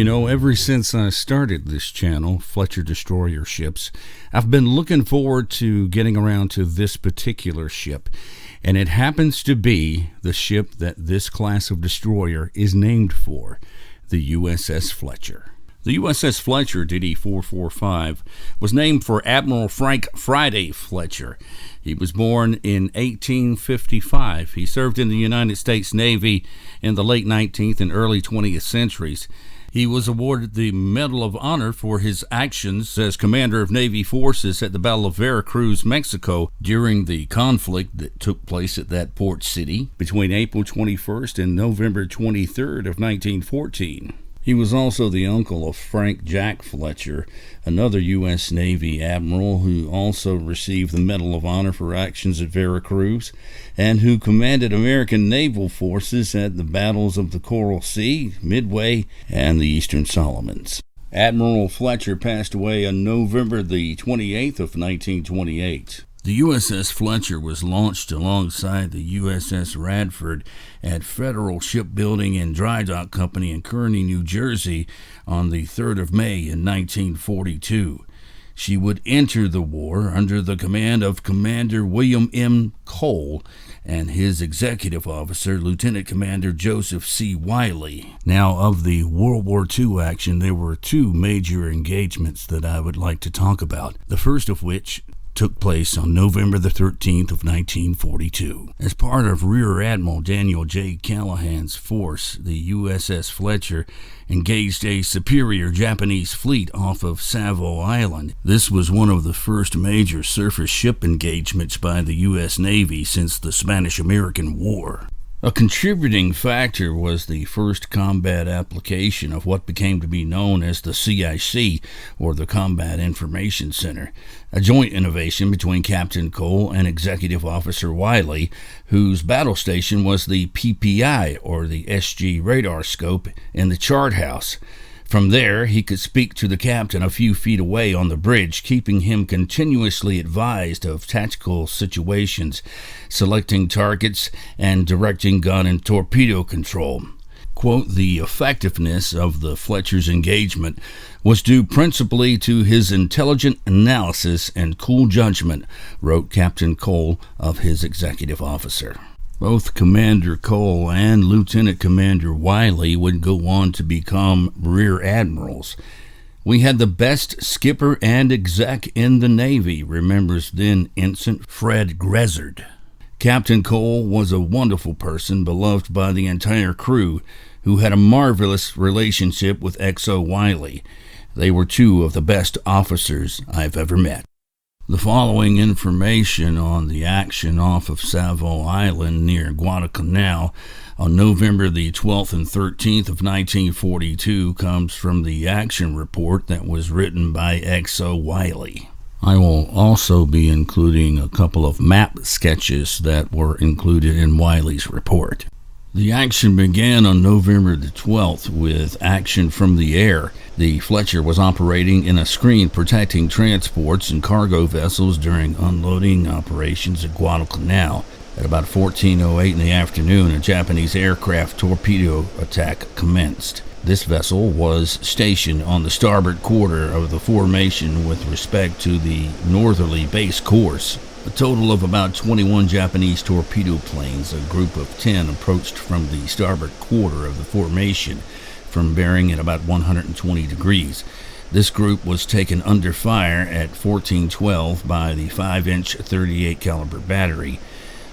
Ever since I started this channel, Fletcher Destroyer Ships, I've been looking forward to getting around to this particular ship, and it happens to be the ship that this class of destroyer is named for, the USS Fletcher. The USS Fletcher, DD 445, was named for Admiral Frank Friday Fletcher. He was born in 1855. He served in the United States Navy in the late 19th and early 20th centuries. He was awarded the Medal of Honor for his actions as commander of Navy forces at the Battle of Veracruz, Mexico, during the conflict that took place at that port city between April 21st and November 23rd of 1914. He was also the uncle of Frank Jack Fletcher, another U.S. Navy admiral who also received the Medal of Honor for actions at Veracruz, and who commanded American naval forces at the battles of the Coral Sea, Midway, and the Eastern Solomons. Admiral Fletcher passed away on November the 28th of 1928. The USS Fletcher was launched alongside the USS Radford at Federal Shipbuilding and Dry Dock Company in Kearney, New Jersey on the 3rd of May in 1942. She would enter the war under the command of Commander William M. Cole and his executive officer, Lieutenant Commander Joseph C. Wiley. Now, of the World War II action, there were two major engagements that I would like to talk about, the first of which took place on November the 13th of 1942. As part of Rear Admiral Daniel J. Callahan's force, the USS Fletcher engaged a superior Japanese fleet off of Savo Island. This was one of the first major surface ship engagements by the U.S. Navy since the Spanish-American War. A contributing factor was the first combat application of what became to be known as the CIC, or the Combat Information Center, a joint innovation between Captain Cole and Executive Officer Wiley, whose battle station was the PPI, or the SG radar scope, in the chart house. From there, he could speak to the captain a few feet away on the bridge, keeping him continuously advised of tactical situations, selecting targets, and directing gun and torpedo control. Quote, the effectiveness of the Fletcher's engagement was due principally to his intelligent analysis and cool judgment, wrote Captain Cole of his executive officer. Both Commander Cole and Lieutenant Commander Wiley would go on to become Rear Admirals. We had the best skipper and exec in the Navy, remembers then Ensign Fred Grezard. Captain Cole was a wonderful person, beloved by the entire crew, who had a marvelous relationship with XO Wiley. They were two of the best officers I've ever met. The following information on the action off of Savo Island near Guadalcanal on November the 12th and 13th of 1942 comes from the action report that was written by XO Wiley. I will also be including a couple of map sketches that were included in Wiley's report. The action began on November the 12th with action from the air. The Fletcher was operating in a screen protecting transports and cargo vessels during unloading operations at Guadalcanal. At about 14:08 in the afternoon, a Japanese aircraft torpedo attack commenced. This vessel was stationed on the starboard quarter of the formation with respect to the northerly base course. A total of about 21 Japanese torpedo planes, a group of 10, approached from the starboard quarter of the formation from bearing at about 120 degrees. This group was taken under fire at 14:12 by the 5-inch 38 caliber battery.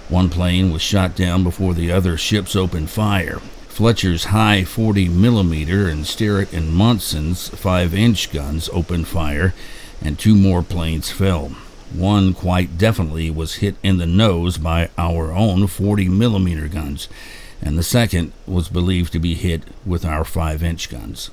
One plane was shot down before the other ships opened fire. Fletcher's high 40mm and Sterett and Munson's 5-inch guns opened fire, and two more planes fell. One quite definitely was hit in the nose by our own 40mm guns, and the second was believed to be hit with our 5-inch guns.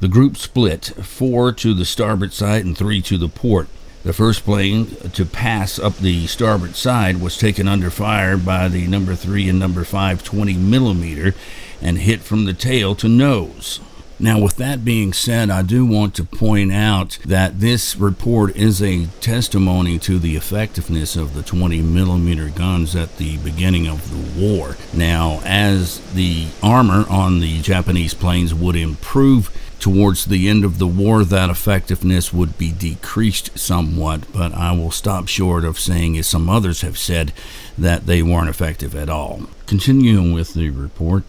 The group split, 4 to the starboard side and 3 to the port. The first plane to pass up the starboard side was taken under fire by the number 3 and number 5 20mm and hit from the tail to nose. Now, with that being said, I do want to point out that this report is a testimony to the effectiveness of the 20-millimeter guns at the beginning of the war. Now, as the armor on the Japanese planes would improve towards the end of the war, that effectiveness would be decreased somewhat, but I will stop short of saying, as some others have said, that they weren't effective at all. Continuing with the report,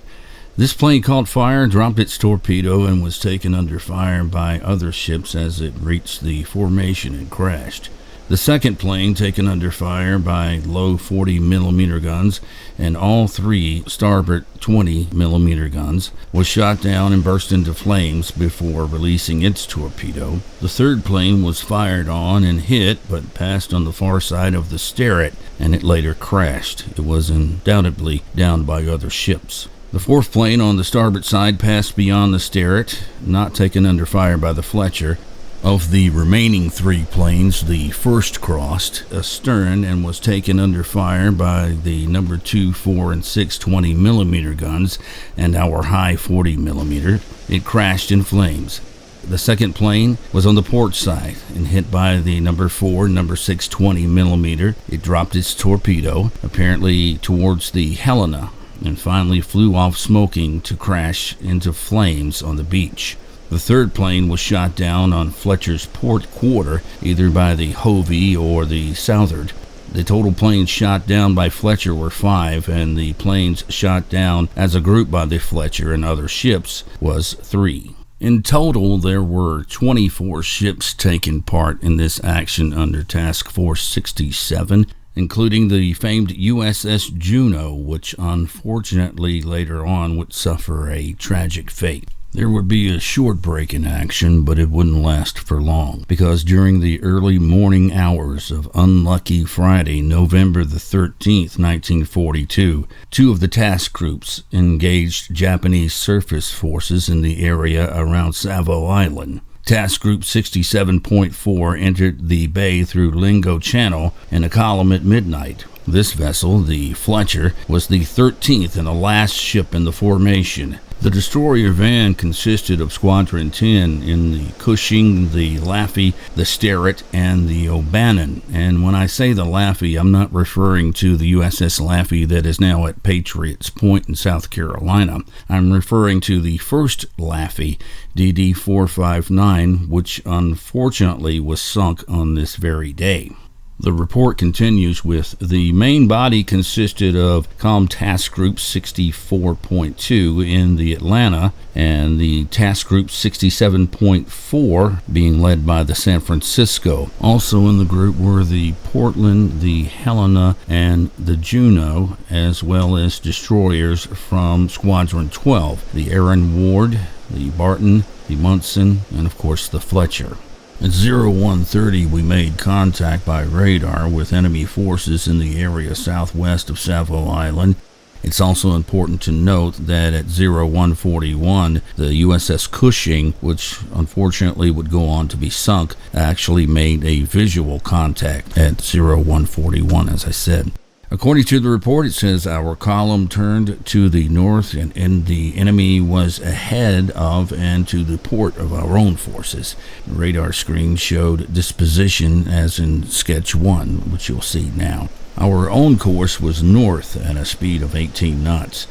this plane caught fire, dropped its torpedo, and was taken under fire by other ships as it reached the formation and crashed. The second plane, taken under fire by low 40-millimeter guns and all three starboard 20-millimeter guns, was shot down and burst into flames before releasing its torpedo. The third plane was fired on and hit, but passed on the far side of the Sterret, and it later crashed. It was undoubtedly downed by other ships. The fourth plane on the starboard side passed beyond the Sterret, not taken under fire by the Fletcher. Of the remaining three planes, the first crossed astern and was taken under fire by the number 2, 4, and 6 20-millimeter guns and our high 40-millimeter. It crashed in flames. The second plane was on the port side and hit by the number 4, number 6 20-millimeter. It dropped its torpedo, apparently towards the Helena, and finally flew off smoking to crash into flames on the beach. The third plane was shot down on Fletcher's port quarter, either by the Hovey or the Southard. The total planes shot down by Fletcher were 5, and the planes shot down as a group by the Fletcher and other ships was 3. In total, there were 24 ships taking part in this action under Task Force 67, including the famed USS Juno, which unfortunately later on would suffer a tragic fate. There would be a short break in action, but it wouldn't last for long, because during the early morning hours of unlucky Friday, November the 13th, 1942, two of the task groups engaged Japanese surface forces in the area around Savo Island. Task Group 67.4 entered the bay through Lingo Channel in a column at midnight. This vessel, the Fletcher, was the 13th and the last ship in the formation. The destroyer van consisted of Squadron 10 in the Cushing, the Laffey, the Sterret, and the O'Bannon. And when I say the Laffey, I'm not referring to the USS Laffey that is now at Patriots Point in South Carolina. I'm referring to the first Laffey, DD-459, which unfortunately was sunk on this very day. The report continues with, the main body consisted of COM Task Group 64.2 in the Atlanta and the Task Group 67.4 being led by the San Francisco. Also in the group were the Portland, the Helena, and the Juno, as well as destroyers from Squadron 12, the Aaron Ward, the Barton, the Munson, and of course the Fletcher. At 0130, we made contact by radar with enemy forces in the area southwest of Savo Island. It's also important to note that at 0141, the USS Cushing, which unfortunately would go on to be sunk, actually made a visual contact at 0141, as I said. According to the report, it says our column turned to the north and the enemy was ahead of and to the port of our own forces. The radar screen showed disposition as in Sketch 1, which you'll see now. Our own course was north at a speed of 18 knots.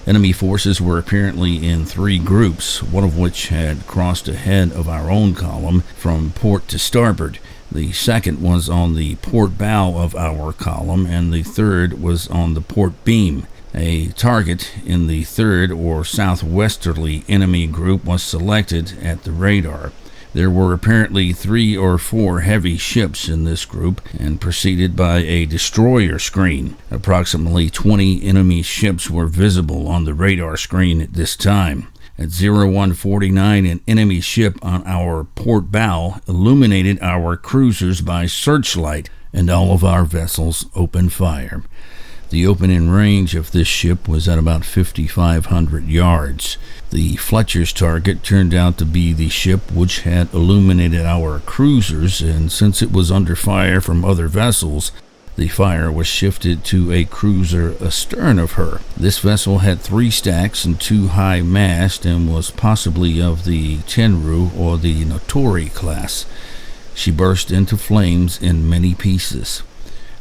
Enemy forces were apparently in 3 groups, one of which had crossed ahead of our own column from port to starboard. The second was on the port bow of our column, and the third was on the port beam. A target in the third or southwesterly enemy group was selected at the radar. There were apparently 3 or 4 heavy ships in this group, and preceded by a destroyer screen. Approximately 20 enemy ships were visible on the radar screen at this time. At 0149, an enemy ship on our port bow illuminated our cruisers by searchlight, and all of our vessels opened fire. The opening range of this ship was at about 5,500 yards. The Fletcher's target turned out to be the ship which had illuminated our cruisers, and since it was under fire from other vessels, The fire was shifted to a cruiser astern of her. This vessel had 3 stacks and 2 high masts and was possibly of the Tenru or the Notori class. She burst into flames in many pieces.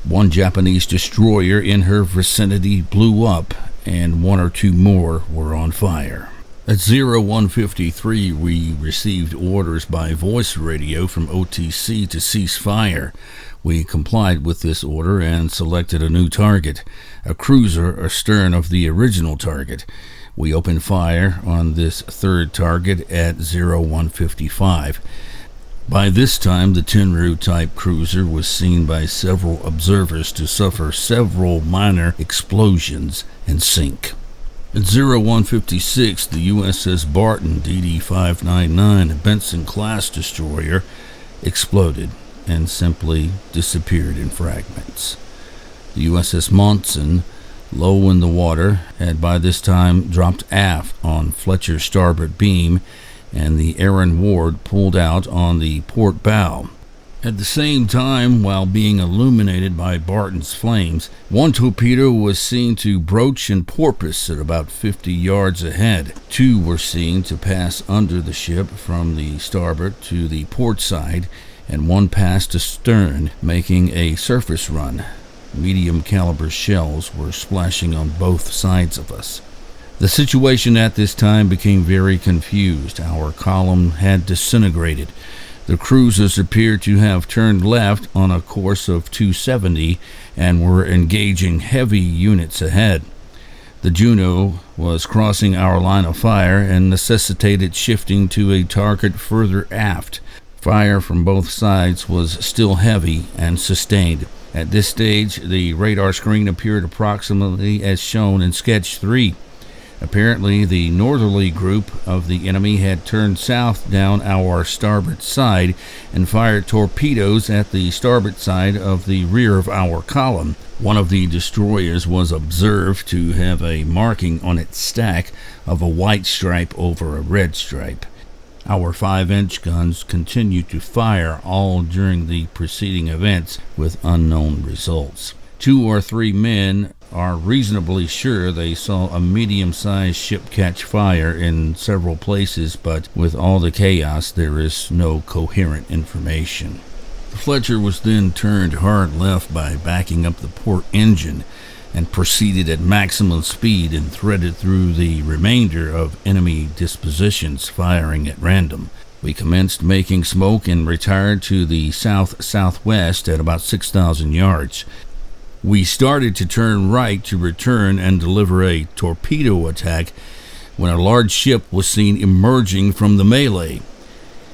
1 Japanese destroyer in her vicinity blew up, and 1 or 2 more were on fire. At 0153, we received orders by voice radio from OTC to cease fire. We complied with this order and selected a new target, a cruiser astern of the original target. We opened fire on this 3rd target at 0155. By this time, the Tenru-type cruiser was seen by several observers to suffer several minor explosions and sink. At 0156, the USS Barton DD-599, a Benson-class destroyer, exploded and simply disappeared in fragments. The USS Monson, low in the water, had by this time dropped aft on Fletcher's starboard beam, and the Aaron Ward pulled out on the port bow. At the same time, while being illuminated by Barton's flames, 1 torpedo was seen to broach and porpoise at about 50 yards ahead. 2 were seen to pass under the ship from the starboard to the port side, and 1 passed astern, making a surface run. Medium caliber shells were splashing on both sides of us. The situation at this time became very confused. Our column had disintegrated. The cruisers appeared to have turned left on a course of 270 and were engaging heavy units ahead. The Juno was crossing our line of fire and necessitated shifting to a target further aft. Fire from both sides was still heavy and sustained. At this stage, the radar screen appeared approximately as shown in Sketch 3. Apparently, the northerly group of the enemy had turned south down our starboard side and fired torpedoes at the starboard side of the rear of our column. 1 of the destroyers was observed to have a marking on its stack of a white stripe over a red stripe. Our 5-inch guns continued to fire all during the preceding events with unknown results. 2 or 3 men are reasonably sure they saw a medium-sized ship catch fire in several places, but with all the chaos, there is no coherent information. The Fletcher was then turned hard left by backing up the port engine and proceeded at maximum speed and threaded through the remainder of enemy dispositions, firing at random. We commenced making smoke and retired to the south-southwest at about 6,000 yards. We started to turn right to return and deliver a torpedo attack when a large ship was seen emerging from the melee.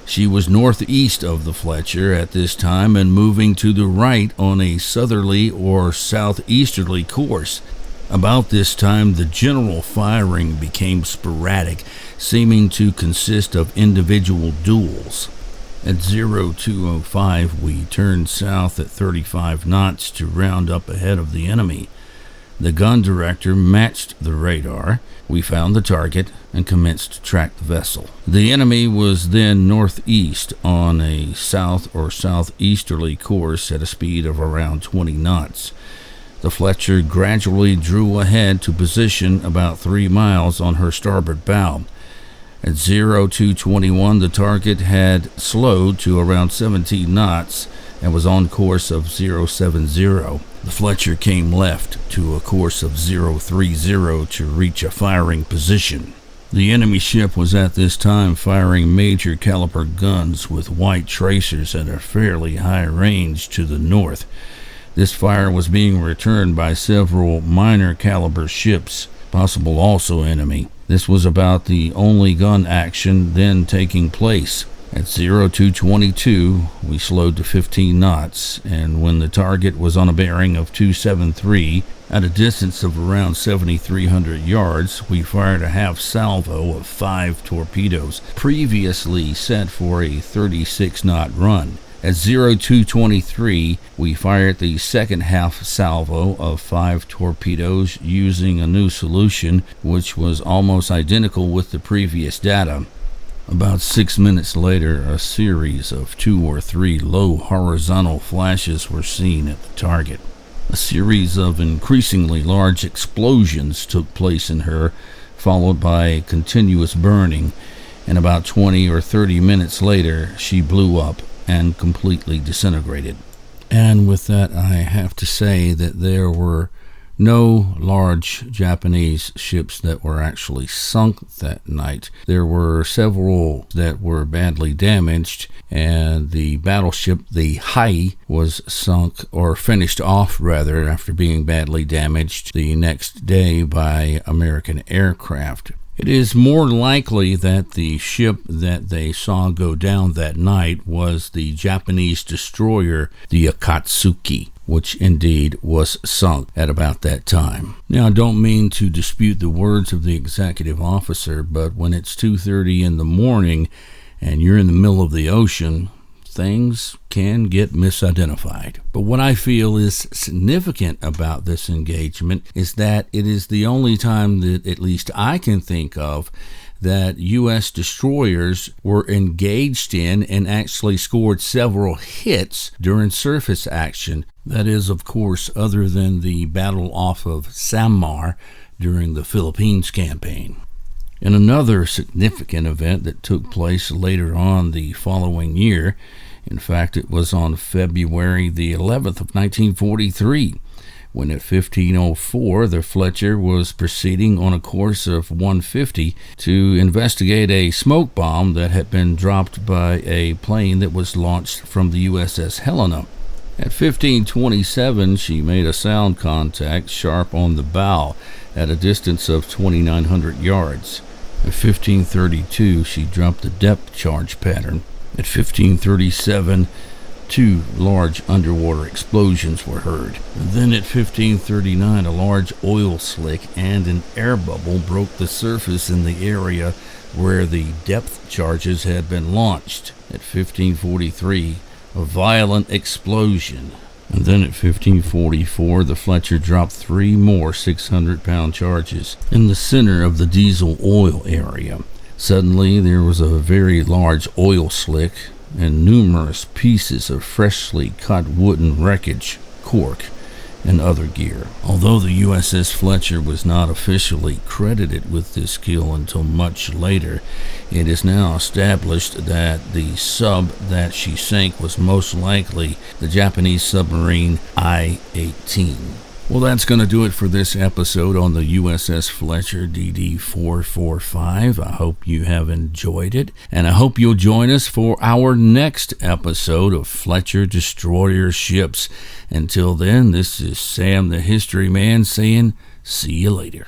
She was northeast of the Fletcher at this time and moving to the right on a southerly or southeasterly course. About this time, the general firing became sporadic, seeming to consist of individual duels. At 0205, we turned south at 35 knots to round up ahead of the enemy. The gun director matched the radar. We found the target and commenced to track the vessel. The enemy was then northeast on a south or southeasterly course at a speed of around 20 knots. The Fletcher gradually drew ahead to position about 3 miles on her starboard bow. At 0221, the target had slowed to around 17 knots and was on course of 070. The Fletcher came left to a course of 030 to reach a firing position. The enemy ship was at this time firing major caliber guns with white tracers at a fairly high range to the north. This fire was being returned by several minor caliber ships, possible also enemy. This was about the only gun action then taking place. At 0222, we slowed to 15 knots, and when the target was on a bearing of 273, at a distance of around 7,300 yards, we fired a half salvo of 5 torpedoes, previously set for a 36-knot run. At 0223, we fired the second half salvo of 5 torpedoes using a new solution, which was almost identical with the previous data. About 6 minutes later, a series of 2 or 3 low horizontal flashes were seen at the target. A series of increasingly large explosions took place in her, followed by continuous burning, and about 20 or 30 minutes later she blew up and completely disintegrated. And with that, I have to say that there were no large Japanese ships that were actually sunk that night. There were several that were badly damaged, and the battleship, the Hiei, was sunk, or finished off rather, after being badly damaged the next day by American aircraft. It is more likely that the ship that they saw go down that night was the Japanese destroyer, the Akatsuki, which indeed was sunk at about that time. Now, I don't mean to dispute the words of the executive officer, but when it's 2:30 in the morning and you're in the middle of the ocean, things can get misidentified. But what I feel is significant about this engagement is that it is the only time that at least I can think of that U.S. destroyers were engaged in and actually scored several hits during surface action. That is, of course, other than the battle off of Samar during the Philippines campaign. In another significant event that took place later on the following year, in fact, it was on February the 11th of 1943, when at 15:04 the Fletcher was proceeding on a course of 150 to investigate a smoke bomb that had been dropped by a plane that was launched from the USS Helena. At 15:27, she made a sound contact sharp on the bow at a distance of 2,900 yards. At 15:32, she dropped the depth charge pattern. At 15:37, two large underwater explosions were heard. And then at 15:39, a large oil slick and an air bubble broke the surface in the area where the depth charges had been launched. At 15:43, a violent explosion. And then at 15:44, the Fletcher dropped three more 600-pound charges in the center of the diesel oil area. Suddenly, there was a very large oil slick and numerous pieces of freshly cut wooden wreckage, cork, and other gear. Although the USS Fletcher was not officially credited with this kill until much later, it is now established that the sub that she sank was most likely the Japanese submarine I-18. Well, that's going to do it for this episode on the USS Fletcher DD-445. I hope you have enjoyed it, and I hope you'll join us for our next episode of Fletcher Destroyer Ships. Until then, this is Sam the History Man saying, see you later.